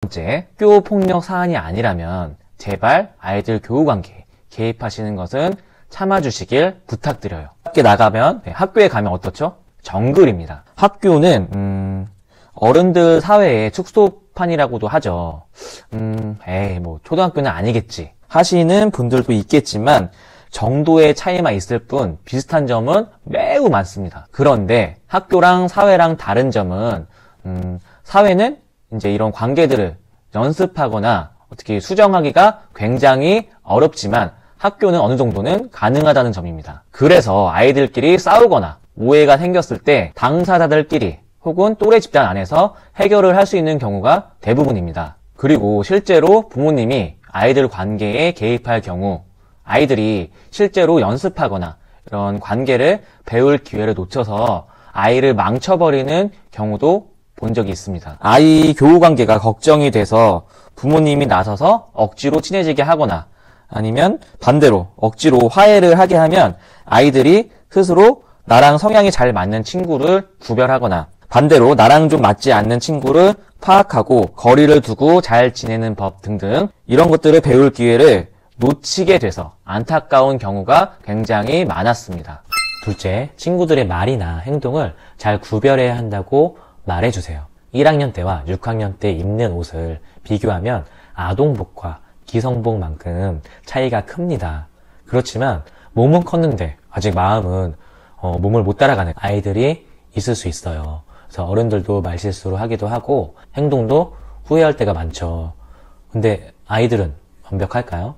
번째, 학교 폭력 사안이 아니라면 제발 아이들 교우 관계에 개입하시는 것은 참아주시길 부탁드려요. 밖에 나가면, 학교에 가면 어떻죠? 정글입니다. 학교는 어른들 사회의 축소판이라고도 하죠. 초등학교는 아니겠지 하시는 분들도 있겠지만 정도의 차이만 있을 뿐 비슷한 점은 매우 많습니다. 그런데 학교랑 사회랑 다른 점은 사회는 이제 이런 관계들을 연습하거나 어떻게 수정하기가 굉장히 어렵지만 학교는 어느 정도는 가능하다는 점입니다. 그래서 아이들끼리 싸우거나 오해가 생겼을 때 당사자들끼리 혹은 또래 집단 안에서 해결을 할 수 있는 경우가 대부분입니다. 그리고 실제로 부모님이 아이들 관계에 개입할 경우 아이들이 실제로 연습하거나 이런 관계를 배울 기회를 놓쳐서 아이를 망쳐버리는 경우도 본 적이 있습니다. 아이 교우 관계가 걱정이 돼서 부모님이 나서서 억지로 친해지게 하거나 아니면 반대로 억지로 화해를 하게 하면 아이들이 스스로 나랑 성향이 잘 맞는 친구를 구별하거나 반대로 나랑 좀 맞지 않는 친구를 파악하고 거리를 두고 잘 지내는 법 등등 이런 것들을 배울 기회를 놓치게 돼서 안타까운 경우가 굉장히 많았습니다. 둘째, 친구들의 말이나 행동을 잘 구별해야 한다고 말해주세요. 1학년 때와 6학년 때 입는 옷을 비교하면 아동복과 기성복만큼 차이가 큽니다. 그렇지만 몸은 컸는데 아직 마음은 몸을 못 따라가는 아이들이 있을 수 있어요. 그래서 어른들도 말실수를 하기도 하고 행동도 후회할 때가 많죠. 근데 아이들은 완벽할까요?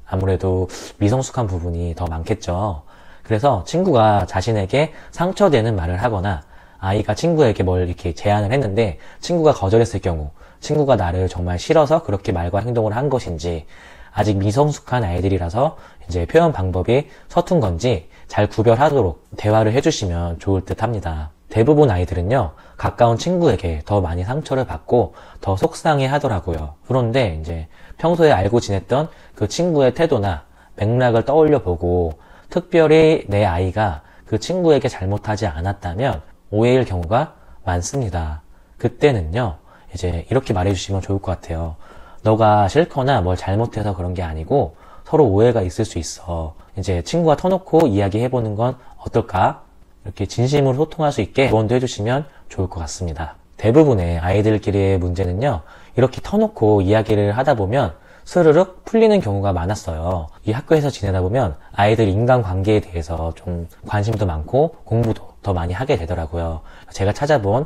아무래도 미성숙한 부분이 더 많겠죠. 그래서 친구가 자신에게 상처되는 말을 하거나 아이가 친구에게 뭘 이렇게 제안을 했는데 친구가 거절했을 경우 친구가 나를 정말 싫어서 그렇게 말과 행동을 한 것인지 아직 미성숙한 아이들이라서 이제 표현 방법이 서툰 건지 잘 구별하도록 대화를 해주시면 좋을 듯 합니다. 대부분 아이들은요, 가까운 친구에게 더 많이 상처를 받고 더 속상해 하더라고요. 그런데 이제 평소에 알고 지냈던 그 친구의 태도나 맥락을 떠올려 보고 특별히 내 아이가 그 친구에게 잘못하지 않았다면 오해일 경우가 많습니다. 그때는요, 이제 이렇게 말해주시면 좋을 것 같아요. 너가 싫거나 뭘 잘못해서 그런 게 아니고 서로 오해가 있을 수 있어. 이제 친구와 터놓고 이야기해보는 건 어떨까? 이렇게 진심으로 소통할 수 있게 조언도 해주시면 좋을 것 같습니다. 대부분의 아이들끼리의 문제는요, 이렇게 터놓고 이야기를 하다 보면 스르륵 풀리는 경우가 많았어요. 이 학교에서 지내다 보면 아이들 인간관계에 대해서 좀 관심도 많고 공부도 더 많이 하게 되더라고요. 제가 찾아본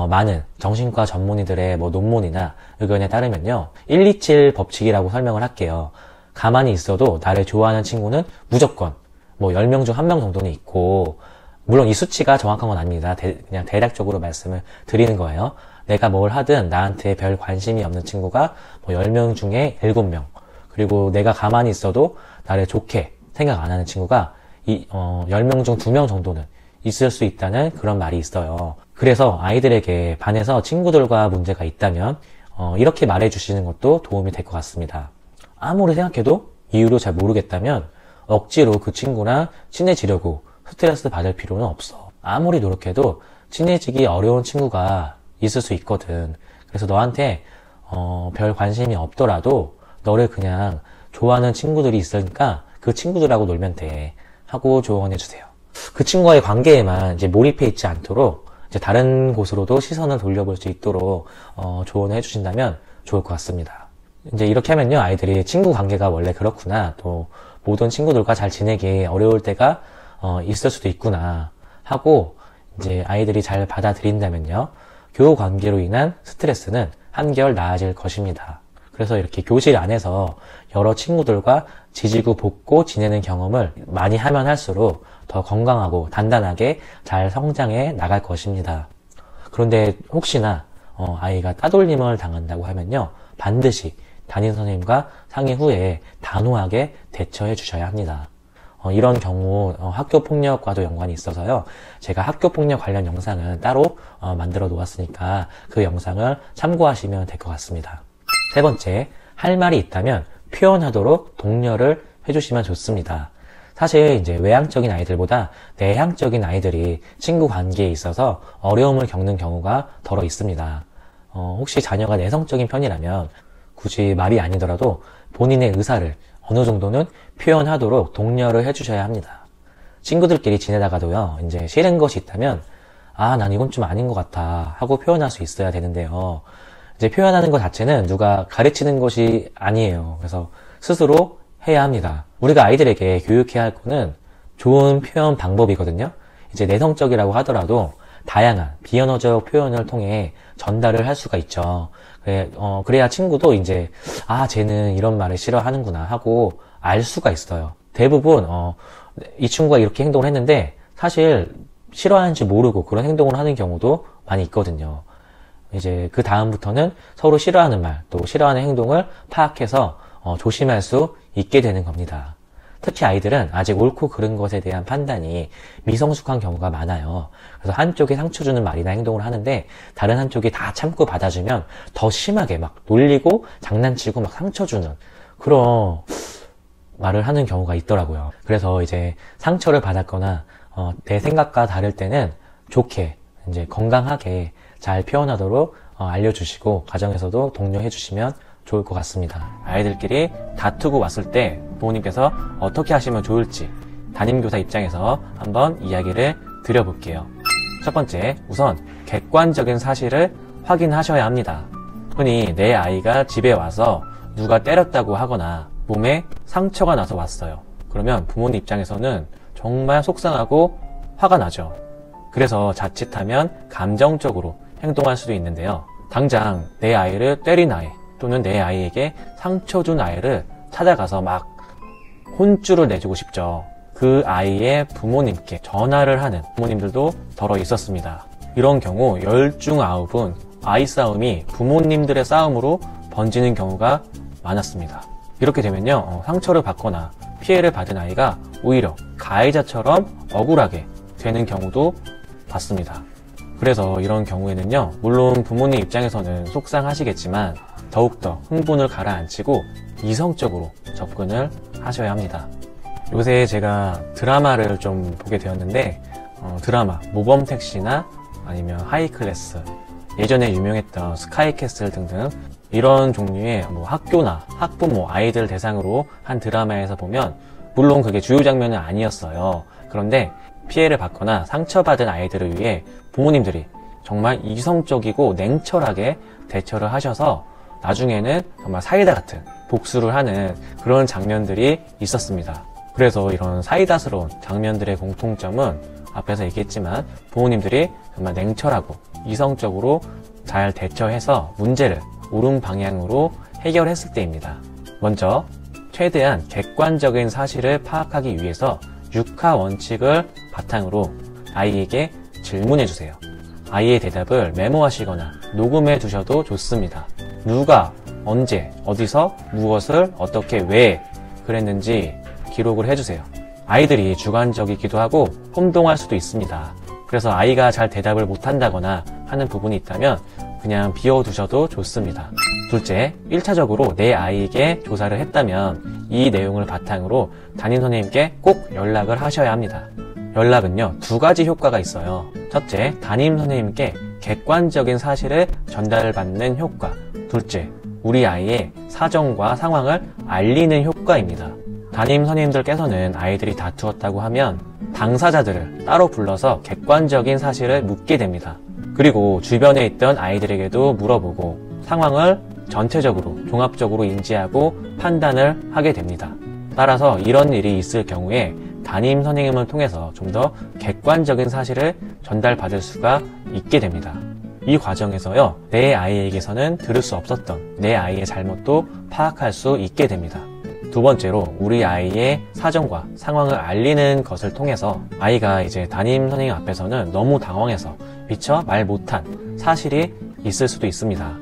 많은 정신과 전문의들의 논문이나 의견에 따르면요, 127 법칙이라고 설명을 할게요. 가만히 있어도 나를 좋아하는 친구는 무조건 10명 중 1명 정도는 있고, 물론 이 수치가 정확한 건 아닙니다. 그냥 대략적으로 말씀을 드리는 거예요. 내가 뭘 하든 나한테 별 관심이 없는 친구가 10명 중에 7명, 그리고 내가 가만히 있어도 나를 좋게 생각 안 하는 친구가 10명 중 2명 정도는 있을 수 있다는 그런 말이 있어요. 그래서 아이들에게 반에서 친구들과 문제가 있다면 이렇게 말해주시는 것도 도움이 될 것 같습니다. 아무리 생각해도 이유를 잘 모르겠다면 억지로 그 친구랑 친해지려고 스트레스 받을 필요는 없어. 아무리 노력해도 친해지기 어려운 친구가 있을 수 있거든. 그래서 너한테 별 관심이 없더라도 너를 그냥 좋아하는 친구들이 있으니까 그 친구들하고 놀면 돼 하고 조언해주세요. 그 친구와의 관계에만 이제 몰입해 있지 않도록 이제 다른 곳으로도 시선을 돌려볼 수 있도록 조언을 해주신다면 좋을 것 같습니다. 이제 이렇게 하면요, 아이들이 친구 관계가 원래 그렇구나, 또 모든 친구들과 잘 지내기 어려울 때가 있을 수도 있구나 하고 이제 아이들이 잘 받아들인다면요, 교우 관계로 인한 스트레스는 한결 나아질 것입니다. 그래서 이렇게 교실 안에서 여러 친구들과 지지고 볶고 지내는 경험을 많이 하면 할수록 더 건강하고 단단하게 잘 성장해 나갈 것입니다. 그런데 혹시나 아이가 따돌림을 당한다고 하면요, 반드시 담임 선생님과 상의 후에 단호하게 대처해 주셔야 합니다. 이런 경우 학교폭력과도 연관이 있어서요, 제가 학교폭력 관련 영상은 따로 만들어 놓았으니까 그 영상을 참고하시면 될 것 같습니다. 세 번째, 할 말이 있다면 표현하도록 독려를 해주시면 좋습니다. 사실 이제 외향적인 아이들보다 내향적인 아이들이 친구 관계에 있어서 어려움을 겪는 경우가 더러 있습니다. 혹시 자녀가 내성적인 편이라면 굳이 말이 아니더라도 본인의 의사를 어느 정도는 표현하도록 독려를 해주셔야 합니다. 친구들끼리 지내다가도요, 이제 싫은 것이 있다면, 난 이건 좀 아닌 것 같아 하고 표현할 수 있어야 되는데요. 이제 표현하는 것 자체는 누가 가르치는 것이 아니에요. 그래서 스스로 해야 합니다. 우리가 아이들에게 교육해야 할 거는 좋은 표현 방법이거든요. 이제 내성적이라고 하더라도 다양한 비언어적 표현을 통해 전달을 할 수가 있죠. 그래야 친구도 이제, 쟤는 이런 말을 싫어하는구나 하고 알 수가 있어요. 대부분, 이 친구가 이렇게 행동을 했는데 사실 싫어하는지 모르고 그런 행동을 하는 경우도 많이 있거든요. 이제 그 다음부터는 서로 싫어하는 말, 또 싫어하는 행동을 파악해서 조심할 수 있게 되는 겁니다. 특히 아이들은 아직 옳고 그른 것에 대한 판단이 미성숙한 경우가 많아요. 그래서 한쪽이 상처 주는 말이나 행동을 하는데 다른 한쪽이 다 참고 받아주면 더 심하게 막 놀리고 장난치고 막 상처 주는 그런 말을 하는 경우가 있더라고요. 그래서 이제 상처를 받았거나 내 생각과 다를 때는 좋게 이제 건강하게 잘 표현하도록 알려주시고 가정에서도 독려해 주시면 좋을 것 같습니다. 아이들끼리 다투고 왔을 때 부모님께서 어떻게 하시면 좋을지 담임교사 입장에서 한번 이야기를 드려볼게요. 첫 번째, 우선 객관적인 사실을 확인하셔야 합니다. 흔히 내 아이가 집에 와서 누가 때렸다고 하거나 몸에 상처가 나서 왔어요. 그러면 부모님 입장에서는 정말 속상하고 화가 나죠. 그래서 자칫하면 감정적으로 행동할 수도 있는데요. 당장 내 아이를 때린 아이 또는 내 아이에게 상처 준 아이를 찾아가서 막 혼쭐을 내주고 싶죠. 그 아이의 부모님께 전화를 하는 부모님들도 덜어 있었습니다. 이런 경우 10 중 9은 아이 싸움이 부모님들의 싸움으로 번지는 경우가 많았습니다. 이렇게 되면요, 상처를 받거나 피해를 받은 아이가 오히려 가해자처럼 억울하게 되는 경우도 봤습니다. 그래서 이런 경우에는요, 물론 부모님 입장에서는 속상하시겠지만 더욱더 흥분을 가라앉히고 이성적으로 접근을 하셔야 합니다. 요새 제가 드라마를 좀 보게 되었는데 드라마 모범택시나 아니면 하이클래스, 예전에 유명했던 스카이캐슬 등등 이런 종류의 학교나 학부모, 아이들 대상으로 한 드라마에서 보면 물론 그게 주요 장면은 아니었어요. 그런데 피해를 받거나 상처받은 아이들을 위해 부모님들이 정말 이성적이고 냉철하게 대처를 하셔서 나중에는 정말 사이다 같은 복수를 하는 그런 장면들이 있었습니다. 그래서 이런 사이다스러운 장면들의 공통점은 앞에서 얘기했지만 부모님들이 정말 냉철하고 이성적으로 잘 대처해서 문제를 옳은 방향으로 해결했을 때입니다. 먼저 최대한 객관적인 사실을 파악하기 위해서 6하 원칙을 바탕으로 아이에게 질문해 주세요. 아이의 대답을 메모하시거나 녹음해 두셔도 좋습니다. 누가, 언제, 어디서, 무엇을, 어떻게, 왜 그랬는지 기록을 해주세요. 아이들이 주관적이기도 하고 혼동할 수도 있습니다. 그래서 아이가 잘 대답을 못한다거나 하는 부분이 있다면 그냥 비워두셔도 좋습니다. 둘째, 1차적으로 내 아이에게 조사를 했다면 이 내용을 바탕으로 담임선생님께 꼭 연락을 하셔야 합니다. 연락은요, 2가지 효과가 있어요. 첫째, 담임선생님께 객관적인 사실을 전달받는 효과. 둘째, 우리 아이의 사정과 상황을 알리는 효과입니다. 담임선생님들께서는 아이들이 다투었다고 하면 당사자들을 따로 불러서 객관적인 사실을 묻게 됩니다. 그리고 주변에 있던 아이들에게도 물어보고 상황을 전체적으로 종합적으로 인지하고 판단을 하게 됩니다. 따라서 이런 일이 있을 경우에 담임 선생님을 통해서 좀 더 객관적인 사실을 전달받을 수가 있게 됩니다. 이 과정에서요, 내 아이에게서는 들을 수 없었던 내 아이의 잘못도 파악할 수 있게 됩니다. 두 번째로 우리 아이의 사정과 상황을 알리는 것을 통해서 아이가 이제 담임 선생님 앞에서는 너무 당황해서 미처 말 못한 사실이 있을 수도 있습니다.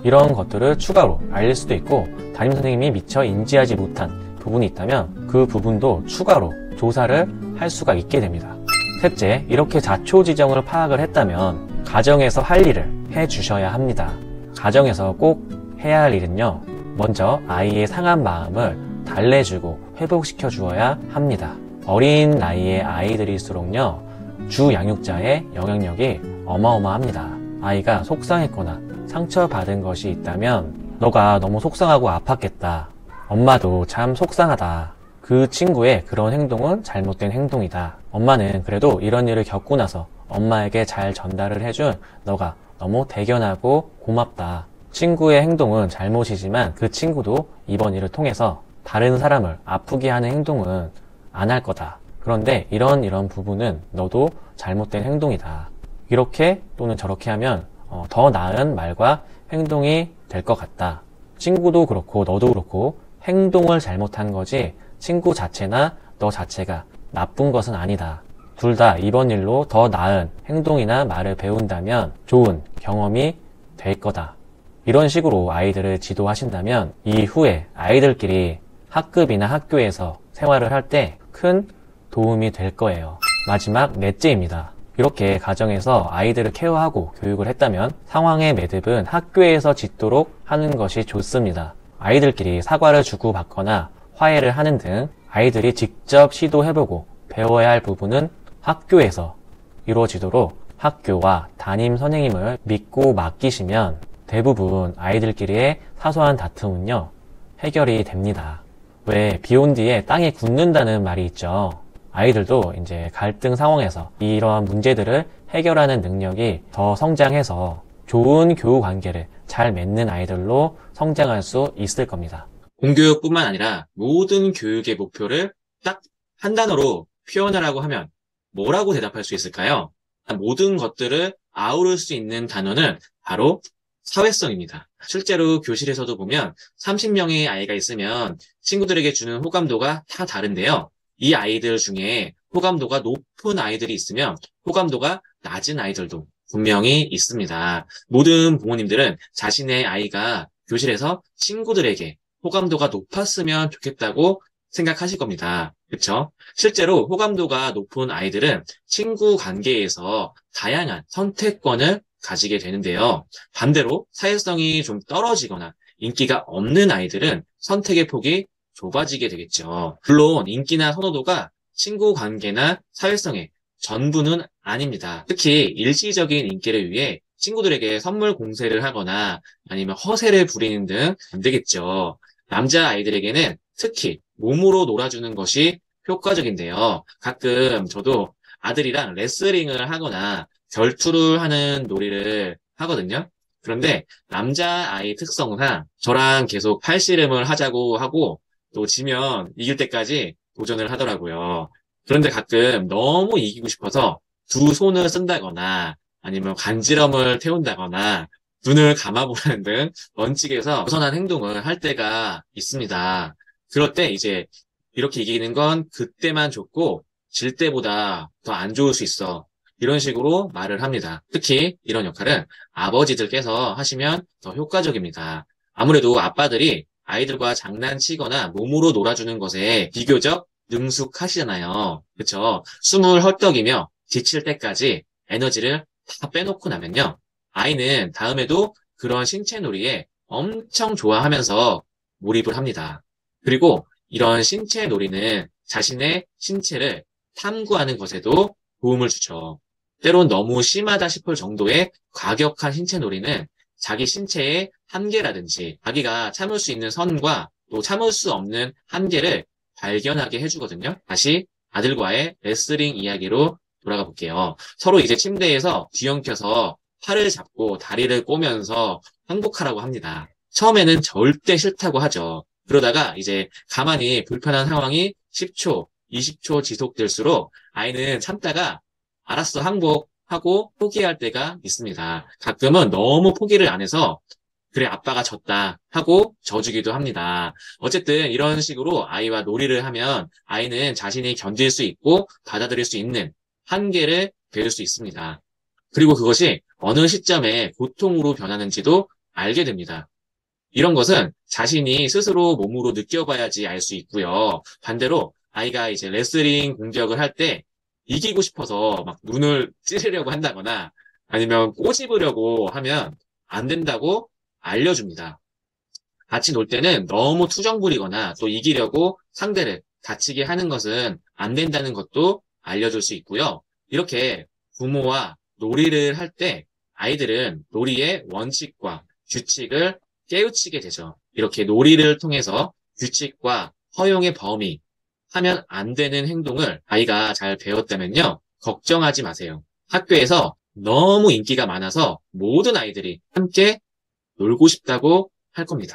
이런 것들을 추가로 알릴 수도 있고 담임 선생님이 미처 인지하지 못한 부분이 있다면 그 부분도 추가로 조사를 할 수가 있게 됩니다. 셋째, 이렇게 자초지정을 파악을 했다면 가정에서 할 일을 해주셔야 합니다. 가정에서 꼭 해야 할 일은요, 먼저 아이의 상한 마음을 달래주고 회복시켜 주어야 합니다. 어린 나이의 아이들일수록요, 주 양육자의 영향력이 어마어마합니다. 아이가 속상했거나 상처받은 것이 있다면 너가 너무 속상하고 아팠겠다. 엄마도 참 속상하다. 그 친구의 그런 행동은 잘못된 행동이다. 엄마는 그래도 이런 일을 겪고 나서 엄마에게 잘 전달을 해준 너가 너무 대견하고 고맙다. 친구의 행동은 잘못이지만 그 친구도 이번 일을 통해서 다른 사람을 아프게 하는 행동은 안 할 거다. 그런데 이런 부분은 너도 잘못된 행동이다. 이렇게 또는 저렇게 하면 더 나은 말과 행동이 될 것 같다. 친구도 그렇고 너도 그렇고 행동을 잘못한 거지 친구 자체나 너 자체가 나쁜 것은 아니다. 둘 다 이번 일로 더 나은 행동이나 말을 배운다면 좋은 경험이 될 거다. 이런 식으로 아이들을 지도하신다면 이후에 아이들끼리 학급이나 학교에서 생활을 할 때 큰 도움이 될 거예요. 마지막 넷째입니다. 이렇게 가정에서 아이들을 케어하고 교육을 했다면 상황의 매듭은 학교에서 짓도록 하는 것이 좋습니다. 아이들끼리 사과를 주고받거나 화해를 하는 등 아이들이 직접 시도해보고 배워야 할 부분은 학교에서 이루어지도록 학교와 담임 선생님을 믿고 맡기시면 대부분 아이들끼리의 사소한 다툼은요, 해결이 됩니다. 왜 비 온 뒤에 땅이 굳는다는 말이 있죠. 아이들도 이제 갈등 상황에서 이러한 문제들을 해결하는 능력이 더 성장해서 좋은 교우 관계를 잘 맺는 아이들로 성장할 수 있을 겁니다. 공교육뿐만 아니라 모든 교육의 목표를 딱 한 단어로 표현하라고 하면 뭐라고 대답할 수 있을까요? 모든 것들을 아우를 수 있는 단어는 바로 사회성입니다. 실제로 교실에서도 보면 30명의 아이가 있으면 친구들에게 주는 호감도가 다 다른데요. 이 아이들 중에 호감도가 높은 아이들이 있으면 호감도가 낮은 아이들도 분명히 있습니다. 모든 부모님들은 자신의 아이가 교실에서 친구들에게 호감도가 높았으면 좋겠다고 생각하실 겁니다. 그렇죠? 실제로 호감도가 높은 아이들은 친구 관계에서 다양한 선택권을 가지게 되는데요. 반대로 사회성이 좀 떨어지거나 인기가 없는 아이들은 선택의 폭이 좁아지게 되겠죠. 물론 인기나 선호도가 친구 관계나 사회성의 전부는 아닙니다. 특히 일시적인 인기를 위해 친구들에게 선물 공세를 하거나 아니면 허세를 부리는 등 안 되겠죠. 남자 아이들에게는 특히 몸으로 놀아주는 것이 효과적인데요. 가끔 저도 아들이랑 레슬링을 하거나 결투를 하는 놀이를 하거든요. 그런데 남자아이 특성상 저랑 계속 팔씨름을 하자고 하고 또 지면 이길 때까지 도전을 하더라고요. 그런데 가끔 너무 이기고 싶어서 두 손을 쓴다거나 아니면 간지럼을 태운다거나 눈을 감아보는 등 원칙에서 벗어난 행동을 할 때가 있습니다. 그럴 때 이제 이렇게 이기는 건 그때만 좋고 질 때보다 더 안 좋을 수 있어. 이런 식으로 말을 합니다. 특히 이런 역할은 아버지들께서 하시면 더 효과적입니다. 아무래도 아빠들이 아이들과 장난치거나 몸으로 놀아주는 것에 비교적 능숙하시잖아요. 그렇죠? 숨을 헐떡이며 지칠 때까지 에너지를 다 빼놓고 나면요. 아이는 다음에도 그런 신체 놀이에 엄청 좋아하면서 몰입을 합니다. 그리고 이런 신체 놀이는 자신의 신체를 탐구하는 것에도 도움을 주죠. 때론 너무 심하다 싶을 정도의 과격한 신체 놀이는 자기 신체의 한계라든지 자기가 참을 수 있는 선과 또 참을 수 없는 한계를 발견하게 해주거든요. 다시 아들과의 레슬링 이야기로 돌아가 볼게요. 서로 이제 침대에서 뒤엉켜서 팔을 잡고 다리를 꼬면서 항복하라고 합니다. 처음에는 절대 싫다고 하죠. 그러다가 이제 가만히 불편한 상황이 10초, 20초 지속될수록 아이는 참다가 알았어, 항복하고 포기할 때가 있습니다. 가끔은 너무 포기를 안 해서 그래, 아빠가 졌다 하고 져주기도 합니다. 어쨌든 이런 식으로 아이와 놀이를 하면 아이는 자신이 견딜 수 있고 받아들일 수 있는 한계를 배울 수 있습니다. 그리고 그것이 어느 시점에 고통으로 변하는지도 알게 됩니다. 이런 것은 자신이 스스로 몸으로 느껴봐야지 알 수 있고요. 반대로 아이가 이제 레슬링 공격을 할 때 이기고 싶어서 막 눈을 찌르려고 한다거나 아니면 꼬집으려고 하면 안 된다고 알려줍니다. 같이 놀 때는 너무 투정 부리거나 또 이기려고 상대를 다치게 하는 것은 안 된다는 것도 알려줄 수 있고요. 이렇게 부모와 놀이를 할 때 아이들은 놀이의 원칙과 규칙을 깨우치게 되죠. 이렇게 놀이를 통해서 규칙과 허용의 범위, 하면 안 되는 행동을 아이가 잘 배웠다면요. 걱정하지 마세요. 학교에서 너무 인기가 많아서 모든 아이들이 함께 놀고 싶다고 할 겁니다.